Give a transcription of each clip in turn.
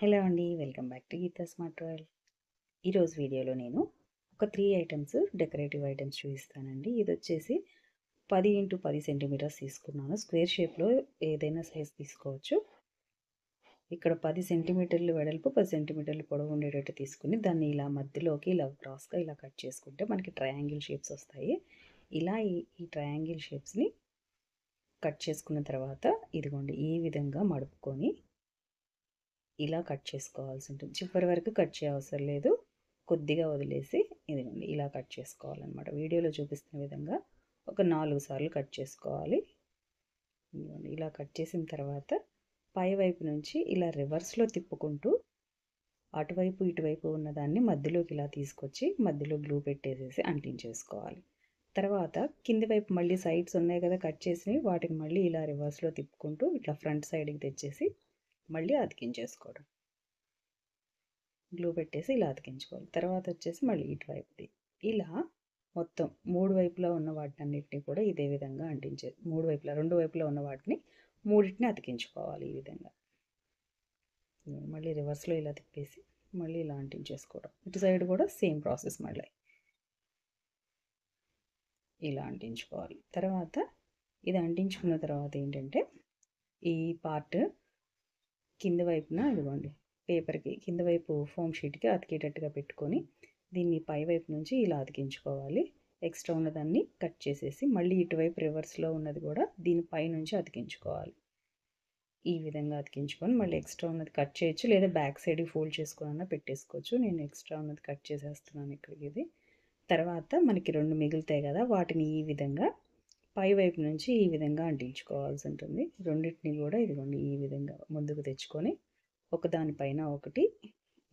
Hello అండి, welcome back to Geeta smart world. ఈరోజు వీడియోలో నేను ఒక 3 ఐటమ్స్ డెకరేటివ్ ఐటమ్స్ చూపిస్తానండి. ఇది వచ్చేసి 10 x 10 సెంటీమీటర్స్ తీసుకున్నాను. స్క్వేర్ షేప్లో ఏదైనా సైజ్ తీసుకోవచ్చు. ఇక్కడ 10 సెంటీమీటర్లు వెడల్పు 10 సెంటీమీటర్లు పొడవు ఉండేటట్టు తీసుకుని దాన్ని ఇలా మధ్యలోకి ఇలా క్రాస్గా ఇలా కట్ చేసుకుంటే మనకి ట్రయాంగిల్ షేప్స్ వస్తాయి. ఇలా ఈ ట్రయాంగిల్ షేప్స్ని కట్ చేసుకున్న తర్వాత ఇదిగోండి ఈ విధంగా మడుపుకొని ఇలా కట్ చేసుకోవాల్సి ఉంటుంది. చివరి వరకు కట్ చేయవసరం లేదు, కొద్దిగా వదిలేసి ఇదిగోండి ఇలా కట్ చేసుకోవాలన్నమాట. వీడియోలో చూపిస్తున్న విధంగా ఒక 4 సార్లు కట్ చేసుకోవాలి. ఇదిగోండి ఇలా కట్ చేసిన తర్వాత పై వైపు నుంచి ఇలా రివర్స్లో తిప్పుకుంటూ అటువైపు ఇటువైపు ఉన్నదాన్ని మధ్యలోకి ఇలా తీసుకొచ్చి మధ్యలో గ్లూ పెట్టేసేసి అంటించేసుకోవాలి. తర్వాత కింది వైపు మళ్ళీ సైడ్స్ ఉన్నాయి కదా కట్ చేసినవి, వాటిని మళ్ళీ ఇలా రివర్స్లో తిప్పుకుంటూ ఇట్లా ఫ్రంట్ సైడ్కి తెచ్చేసి మళ్ళీ అతికించేసుకోవడం. గ్లూ పెట్టేసి ఇలా అతికించుకోవాలి. తర్వాత వచ్చేసి మళ్ళీ ఇటువైపుది ఇలా మొత్తం 3 వైపులా ఉన్న వాటినన్నిటిని కూడా ఇదే విధంగా అంటించే 2 వైపులా ఉన్న వాటిని మూడింటిని అతికించుకోవాలి. ఈ విధంగా మళ్ళీ రివర్స్లో ఇలా తిప్పేసి మళ్ళీ ఇలా అంటించేసుకోవడం. ఇటు సైడ్ కూడా సేమ్ ప్రాసెస్ మళ్ళీ ఇలా అంటించుకోవాలి. తర్వాత ఇది అంటించుకున్న తర్వాత ఏంటంటే ఈ పార్ట్ కింద వైపున ఇదిగోండి పేపర్కి కింద వైపు ఫోమ్ షీట్కి అతికేటట్టుగా పెట్టుకొని దీన్ని పై వైపు నుంచి ఇలా అతికించుకోవాలి. ఎక్స్ట్రా ఉన్నదాన్ని కట్ చేసేసి మళ్ళీ ఇటువైపు రివర్స్లో ఉన్నది కూడా దీని పై నుంచి అతికించుకోవాలి. ఈ విధంగా అతికించుకొని మళ్ళీ ఎక్స్ట్రా ఉన్నది కట్ చేయొచ్చు, లేదా బ్యాక్ సైడ్ ఫోల్డ్ చేసుకున్నా పెట్టేసుకోవచ్చు. నేను ఎక్స్ట్రా ఉన్నది కట్ చేసేస్తున్నాను ఇక్కడికి. ఇది తర్వాత మనకి 2 మిగులుతాయి కదా, వాటిని ఈ విధంగా పై వైపు నుంచి ఈ విధంగా అంటించుకోవాల్సి ఉంటుంది. రెండింటిని కూడా ఇదిగోండి ఈ విధంగా ముందుకు తెచ్చుకొని ఒకదానిపైన ఒకటి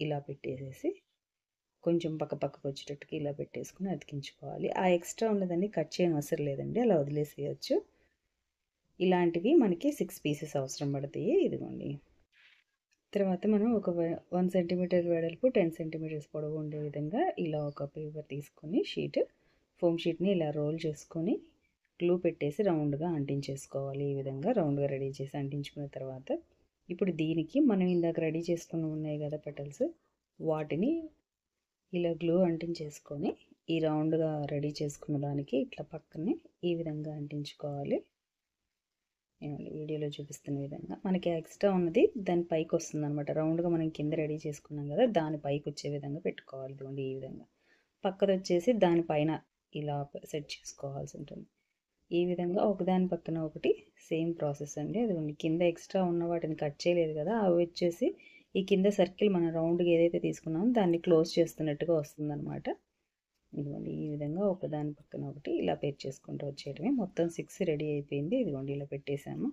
ఇలా పెట్టేసేసి కొంచెం పక్కకు వచ్చేటట్టుగా ఇలా పెట్టేసుకుని అతికించుకోవాలి. ఆ ఎక్స్ట్రా ఉన్నదాన్ని కట్ చేయని అవసరం లేదండి, అలా వదిలేసేయచ్చు. ఇలాంటివి మనకి 6 పీసెస్ అవసరం పడతాయి. ఇదిగోండి తర్వాత మనం ఒక 1 సెంటీమీటర్ వెడల్పు 10 సెంటీమీటర్స్ పొడవు ఉండే విధంగా ఇలా ఒక పేపర్ తీసుకొని ఫోమ్ షీట్ని ఇలా రోల్ చేసుకొని గ్లూ పెట్టేసి రౌండ్గా అంటించేసుకోవాలి. ఈ విధంగా రౌండ్గా రెడీ చేసి అంటించుకున్న తర్వాత ఇప్పుడు దీనికి మనం ఇందాక రెడీ చేసుకుని ఉన్నాయి కదా పెటల్స్, వాటిని ఇలా గ్లూ అంటించేసుకొని ఈ రౌండ్గా రెడీ చేసుకున్న దానికి ఇట్లా పక్కనే ఈ విధంగా అంటించుకోవాలి. వీడియోలో చూపిస్తున్న విధంగా మనకి ఎక్స్ట్రా ఉన్నది దాని పైకి వస్తుంది అనమాట. రౌండ్గా మనం కింద రెడీ చేసుకున్నాం కదా, దాని పైకి వచ్చే విధంగా పెట్టుకోవాలి. ఇదిగోండి ఈ విధంగా పక్కది వచ్చేసి దానిపైన ఇలా సెట్ చేసుకోవాల్సి ఉంటుంది. ఈ విధంగా ఒకదాని పక్కన ఒకటి సేమ్ ప్రాసెస్ అండి. అదిగోండి కింద ఎక్స్ట్రా ఉన్న వాటిని కట్ చేయలేదు కదా, అవి వచ్చేసి ఈ కింద సర్కిల్ మనం రౌండ్గా ఏదైతే తీసుకున్నామో దాన్ని క్లోజ్ చేస్తున్నట్టుగా వస్తుందన్నమాట. ఇదిగోండి ఈ విధంగా ఒకదాని పక్కన ఒకటి ఇలా పేర్ చేసుకుంటూ వచ్చేయడమే. మొత్తం 6 రెడీ అయిపోయింది. ఇదిగోండి ఇలా పెట్టేశాము.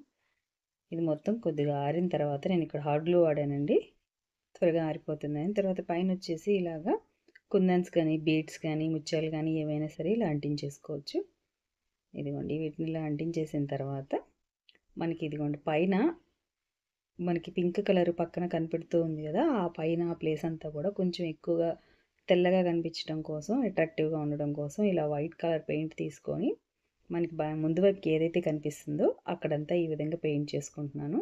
ఇది మొత్తం కొద్దిగా ఆరిన తర్వాత నేను ఇక్కడ హాట్ గ్లూ వాడానండి, త్వరగా ఆరిపోతుందని. తర్వాత పైన వచ్చేసి ఇలాగా కుందన్స్ కానీ బీడ్స్ కానీ ముత్యాలు కానీ ఏవైనా సరే ఇలా అంటించేసుకోవచ్చు. ఇదిగోండి వీటిని ఇలా అంటించేసిన తర్వాత మనకి ఇదిగోండి పైన మనకి పింక్ కలర్ పక్కన కనిపెడుతూ ఉంది కదా, ఆ పైన ఆ ప్లేస్ అంతా కూడా కొంచెం ఎక్కువగా తెల్లగా కనిపించడం కోసం, అట్రాక్టివ్గా ఉండడం కోసం ఇలా వైట్ కలర్ పెయింట్ తీసుకొని మనకి ముందు వైపుకి ఏదైతే కనిపిస్తుందో అక్కడంతా ఈ విధంగా పెయింట్ చేసుకుంటున్నాను.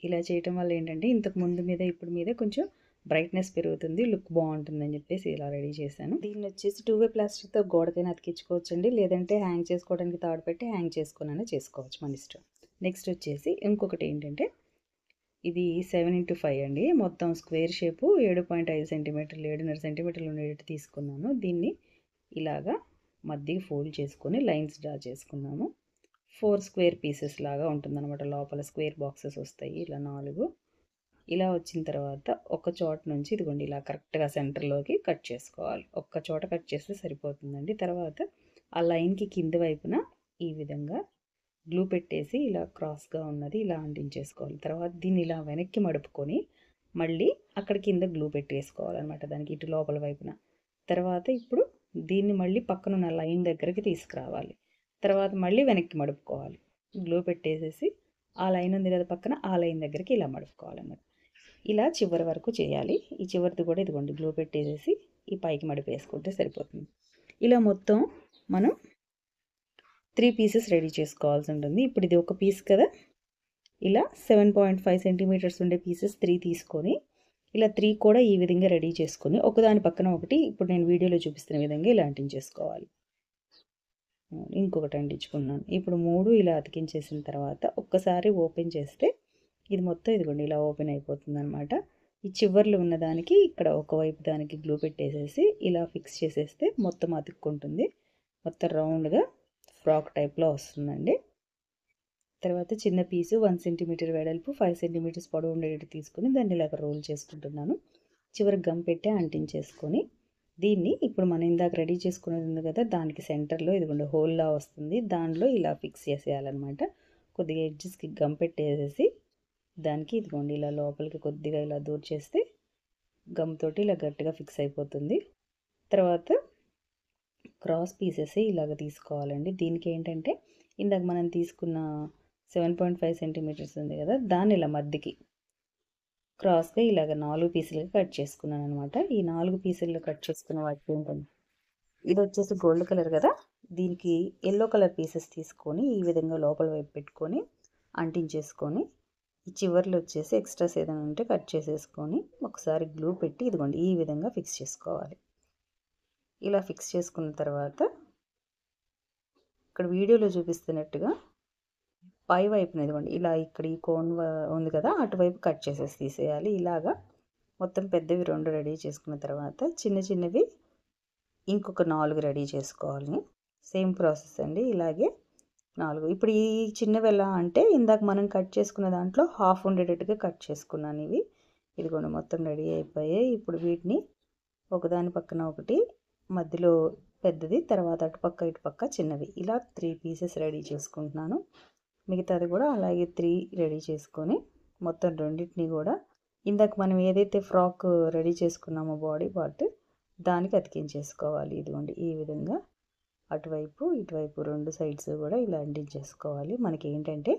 ఇలా చేయటం వల్ల ఏంటంటే ఇంతకు ముందు మీద ఇప్పుడు మీద కొంచెం బ్రైట్నెస్ పెరుగుతుంది, లుక్ బాగుంటుందని చెప్పేసి ఇలా రెడీ చేశాను. దీన్ని వచ్చేసి 2 వే ప్లాస్టిక్తో గోడకైనా అతికించుకోవచ్చు అండి, లేదంటే హ్యాంగ్ చేసుకోవడానికి తాడు పెట్టి హ్యాంగ్ చేసుకున్నా చేసుకోవచ్చు, మన ఇష్టం. నెక్స్ట్ వచ్చేసి ఇంకొకటి ఏంటంటే ఇది 7 x 5 అండి. మొత్తం స్క్వేర్ షేపు 7.5 సెంటీమీటర్లు 7.5 సెంటీమీటర్లు ఉండేటట్టు తీసుకున్నాను. దీన్ని ఇలాగా మధ్యకి ఫోల్డ్ చేసుకొని లైన్స్ డ్రా చేసుకున్నాము. 4 స్క్వేర్ పీసెస్ లాగా ఉంటుందన్నమాట. లోపల స్క్వేర్ బాక్సెస్ వస్తాయి ఇలా 4. ఇలా వచ్చిన తర్వాత ఒక చోట నుంచి ఇదిగోండి ఇలా కరెక్ట్గా సెంటర్లోకి కట్ చేసుకోవాలి. ఒక్క చోట కట్ చేస్తే సరిపోతుందండి. తర్వాత ఆ లైన్కి కింద వైపున ఈ విధంగా గ్లూ పెట్టేసి ఇలా క్రాస్గా ఉన్నది ఇలా అంటించేసుకోవాలి. తర్వాత దీన్ని ఇలా వెనక్కి మడుపుకొని మళ్ళీ అక్కడ కింద గ్లూ పెట్టేసుకోవాలన్నమాట దానికి ఇటు లోపల వైపున. తర్వాత ఇప్పుడు దీన్ని మళ్ళీ పక్కన ఉన్న లైన్ దగ్గరికి తీసుకురావాలి. తర్వాత మళ్ళీ వెనక్కి మడుపుకోవాలి. గ్లూ పెట్టేసేసి ఆ లైన్ ఉంది కదా పక్కన, ఆ లైన్ దగ్గరికి ఇలా మడుపుకోవాలన్నమాట. ఇలా చివరి వరకు చేయాలి. ఈ చివరిది కూడా ఇదిగోండి గ్లూ పెట్టేసేసి ఈ పైకి మడిపేసుకుంటే సరిపోతుంది. ఇలా మొత్తం మనం 3 పీసెస్ రెడీ చేసుకోవాల్సి ఉంటుంది. ఇప్పుడు ఇది ఒక పీస్ కదా, ఇలా 7.5 సెంటీమీటర్స్ ఉండే పీసెస్ 3 తీసుకొని ఇలా 3 కూడా ఈ విధంగా రెడీ చేసుకొని ఒకదాని పక్కన ఒకటి ఇప్పుడు నేను వీడియోలో చూపిస్తున్న విధంగా ఇలా అంటించేసుకోవాలి. ఇంకొకటి అంటించుకున్నాను. ఇప్పుడు 3 ఇలా అతికించేసిన తర్వాత ఒక్కసారి ఓపెన్ చేస్తే ఇది మొత్తం ఇదిగోండి ఇలా ఓపెన్ అయిపోతుందనమాట. ఈ చివర్లో ఉన్నదానికి ఇక్కడ ఒకవైపు దానికి గ్లూ పెట్టేసేసి ఇలా ఫిక్స్ చేసేస్తే మొత్తం అతుక్కుంటుంది. మొత్తం రౌండ్గా ఫ్రాక్ టైప్లో వస్తుందండి. తర్వాత చిన్న పీసు 1 సెంటీమీటర్ వెడల్పు 5 సెంటీమీటర్స్ పొడవు ఉండేటట్టు తీసుకొని దాన్ని ఇలాగ రోల్ చేసుకుంటున్నాను. చివరికి గమ్ పెట్టి అంటించేసుకొని దీన్ని ఇప్పుడు మనం ఇందాక రెడీ చేసుకున్నది ఉంది కదా, దానికి సెంటర్లో ఇదిగోండి హోల్లా వస్తుంది. దానిలో ఇలా ఫిక్స్ చేసేయాలన్నమాట. కొద్దిగా ఎడ్జెస్కి గమ్ పెట్టేసేసి దానికి ఇదిగోండి ఇలా లోపలికి కొద్దిగా ఇలా దూర్చేస్తే గమ్ తోటి ఇలా గట్టిగా ఫిక్స్ అయిపోతుంది. తర్వాత క్రాస్ పీసెస్ ఇలాగ తీసుకోవాలండి. దీనికి ఏంటంటే ఇందాక మనం తీసుకున్న 7.5 సెంటీమీటర్స్ ఉంది కదా, దాన్ని ఇలా మధ్యకి క్రాస్గా ఇలాగ 4 పీసులుగా కట్ చేసుకున్నాను అనమాట. ఈ 4 పీసుల్లో కట్ చేసుకున్న వాటికి ఏంటంటే ఇది వచ్చేసి గోల్డ్ కలర్ కదా, దీనికి ఎల్లో కలర్ పీసెస్ తీసుకొని ఈ విధంగా లోపల వైపు పెట్టుకొని అంటించేసుకొని ఈ చివర్లు వచ్చేసి ఎక్స్ట్రాస్ ఏదైనా ఉంటే కట్ చేసేసుకొని ఒకసారి గ్లూ పెట్టి ఇదిగోండి ఈ విధంగా ఫిక్స్ చేసుకోవాలి. ఇలా ఫిక్స్ చేసుకున్న తర్వాత ఇక్కడ వీడియోలో చూపిస్తున్నట్టుగా పై వైపున ఇదిగోండి ఇలా ఇక్కడ ఈ కోన్ ఉంది కదా, అటువైపు కట్ చేసేసి తీసేయాలి. ఇలాగా మొత్తం పెద్దవి 2 రెడీ చేసుకున్న తర్వాత చిన్న చిన్నవి ఇంకొక 4 రెడీ చేసుకోవాలి. సేమ్ ప్రాసెస్ అండి. ఇలాగే 4. ఇప్పుడు ఈ చిన్నవి ఎలా అంటే ఇందాక మనం కట్ చేసుకున్న దాంట్లో హాఫ్ ఉండేటట్టుగా కట్ చేసుకున్నాను. ఇదిగోండి మొత్తం రెడీ అయిపోయాయి. ఇప్పుడు వీటిని ఒకదాని పక్కన ఒకటి మధ్యలో పెద్దది, తర్వాత అటుపక్క ఇటుపక్క చిన్నవి, ఇలా 3 పీసెస్ రెడీ చేసుకుంటున్నాను. మిగతాది కూడా అలాగే 3 రెడీ చేసుకొని మొత్తం రెండింటిని కూడా ఇందాక మనం ఏదైతే ఫ్రాక్ రెడీ చేసుకున్నామో బాడీ పార్ట్ దానికి అతికించేసుకోవాలి. ఇదిగోండి ఈ విధంగా అటువైపు ఇటువైపు 2 సైడ్స్ కూడా ఇలా అంటించేసుకోవాలి. మనకి ఏంటంటే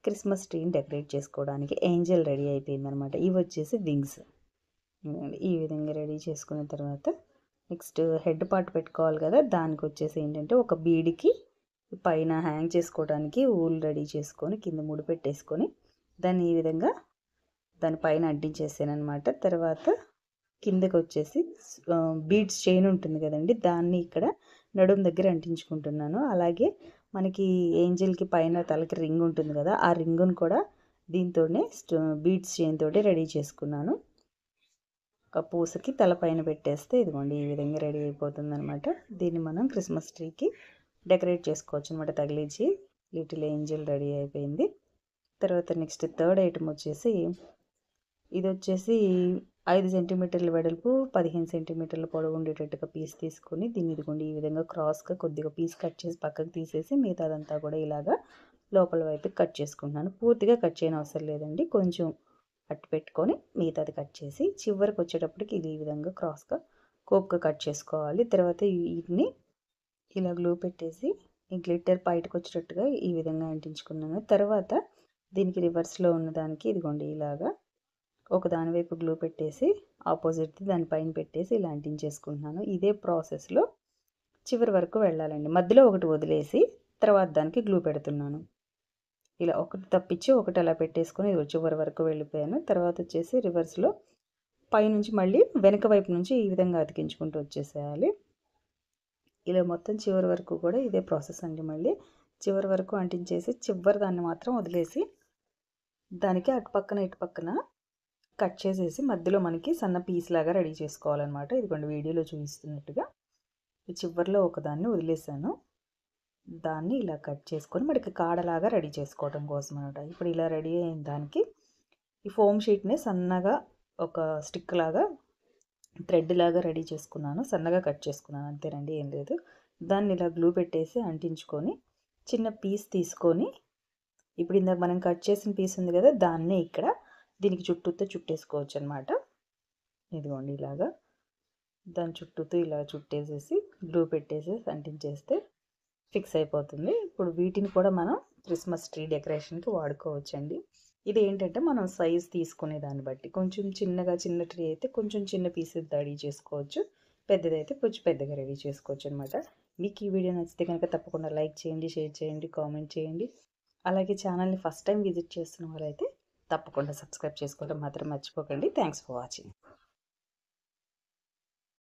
క్రిస్మస్ ట్రీని డెకరేట్ చేసుకోవడానికి ఏంజల్ రెడీ అయిపోయిందనమాట. ఇవి వచ్చేసి వింగ్స్. ఈ విధంగా రెడీ చేసుకున్న తర్వాత నెక్స్ట్ హెడ్ పార్ట్ పెట్టుకోవాలి కదా, దానికి వచ్చేసి ఏంటంటే ఒక బీడికి పైన హ్యాంగ్ చేసుకోవడానికి ఊల్ రెడీ చేసుకొని కింద ముడి పెట్టేసుకొని దాన్ని ఈ విధంగా దానిపైన అంటించేసాను అనమాట. తర్వాత కిందకి వచ్చేసి బీడ్స్ చైన్ ఉంటుంది కదండి, దాన్ని ఇక్కడ నడుము దగ్గర అంటించుకుంటున్నాను. అలాగే మనకి ఏంజల్కి పైన తలకి రింగ్ ఉంటుంది కదా, ఆ రింగును కూడా దీంతోనే బీడ్స్ చైన్ తోటి రెడీ చేసుకున్నాను. ఒక పూసకి తలపైన పెట్టేస్తే ఇదిగోండి ఈ విధంగా రెడీ అయిపోతుంది అనమాట. దీన్ని మనం క్రిస్మస్ ట్రీకి డెకరేట్ చేసుకోవచ్చు అనమాట తగిలించి. లిటిల్ ఏంజల్ రెడీ అయిపోయింది. తర్వాత నెక్స్ట్ థర్డ్ ఐటమ్ వచ్చేసి ఇది వచ్చేసి 5 సెంటీమీటర్ల వెడల్పు 15 సెంటీమీటర్ల పొడవు ఉండేటట్టుగా పీస్ తీసుకొని దీన్ని ఇదిగోండి ఈ విధంగా క్రాస్గా కొద్దిగా పీస్ కట్ చేసి పక్కకు తీసేసి మిగతాదంతా కూడా ఇలాగా లోపల వైపు కట్ చేసుకుంటున్నాను. పూర్తిగా కట్ చేయని అవసరం లేదండి, కొంచెం అట్టు పెట్టుకొని మిగతాది కట్ చేసి చివరికి వచ్చేటప్పటికి ఇది ఈ విధంగా క్రాస్గా కోప్గా కట్ చేసుకోవాలి. తర్వాత వీటిని ఇలా గ్లూ పెట్టేసి ఈ గ్లిట్టర్ బయటకు వచ్చేటట్టుగా ఈ విధంగా అంటించుకున్నాను. తర్వాత దీనికి రివర్స్లో ఉన్నదానికి ఇదిగోండి ఇలాగా ఒక దాని వైపు గ్లూ పెట్టేసి ఆపోజిట్ దానిపైన పెట్టేసి ఇలా అంటించేసుకుంటున్నాను. ఇదే ప్రాసెస్లో చివరి వరకు వెళ్ళాలండి. మధ్యలో ఒకటి వదిలేసి తర్వాత దానికి గ్లూ పెడుతున్నాను. ఇలా ఒకటి తప్పించి ఒకటి అలా పెట్టేసుకొని ఇది చివరి వరకు వెళ్ళిపోయాను. తర్వాత వచ్చేసి రివర్స్లో పైనుంచి మళ్ళీ వెనక వైపు నుంచి ఈ విధంగా అతికించుకుంటూ వచ్చేసేయాలి. ఇలా మొత్తం చివరి వరకు కూడా ఇదే ప్రాసెస్ అండి. మళ్ళీ చివరి వరకు అంటించేసి చివరి దాన్ని మాత్రం వదిలేసి దానికి అటు పక్కన ఇటు పక్కన కట్ చేసేసి మధ్యలో మనకి సన్న పీస్ లాగా రెడీ చేసుకోవాలన్నమాట. ఇదిగోండి వీడియోలో చూపిస్తున్నట్టుగా ఈ చివరిలో ఒకదాన్ని వదిలేసాను. దాన్ని ఇలా కట్ చేసుకొని మనకి కాడలాగా రెడీ చేసుకోవడం కోసం అనమాట. ఇప్పుడు ఇలా రెడీ అయిన దానికి ఈ ఫోమ్ షీట్ని సన్నగా ఒక స్టిక్ లాగా థ్రెడ్ లాగా రెడీ చేసుకున్నాను. సన్నగా కట్ చేసుకున్నాను అంతేనండి, ఏం లేదు. దాన్ని ఇలా గ్లూ పెట్టేసి అంటించుకొని చిన్న పీస్ తీసుకొని ఇప్పుడు ఇందాక మనం కట్ చేసిన పీస్ ఉంది కదా, దాన్నే ఇక్కడ దీనికి చుట్టూతో చుట్టేసుకోవచ్చు అనమాట. ఇదిగోండి ఇలాగా దాని చుట్టూతో ఇలా చుట్టేసేసి గ్లూ పెట్టేసి అంటించేస్తే ఫిక్స్ అయిపోతుంది. ఇప్పుడు వీటిని కూడా మనం క్రిస్మస్ ట్రీ డెకరేషన్కి వాడుకోవచ్చండి. ఇది ఏంటంటే మనం సైజ్ తీసుకునే దాన్ని బట్టి కొంచెం చిన్న ట్రీ అయితే కొంచెం చిన్న పీసెస్ రెడీ చేసుకోవచ్చు, పెద్దదైతే కొంచెం పెద్దగా రెడీ చేసుకోవచ్చు అనమాట. మీకు ఈ వీడియో నచ్చితే కనుక తప్పకుండా లైక్ చేయండి, షేర్ చేయండి, కామెంట్ చేయండి. అలాగే ఛానల్ని ఫస్ట్ టైం విజిట్ చేస్తున్న వాళ్ళైతే తప్పకుండా సబ్స్క్రైబ్ చేసుకోవడం మాత్రం మర్చిపోకండి. Thanks for watching.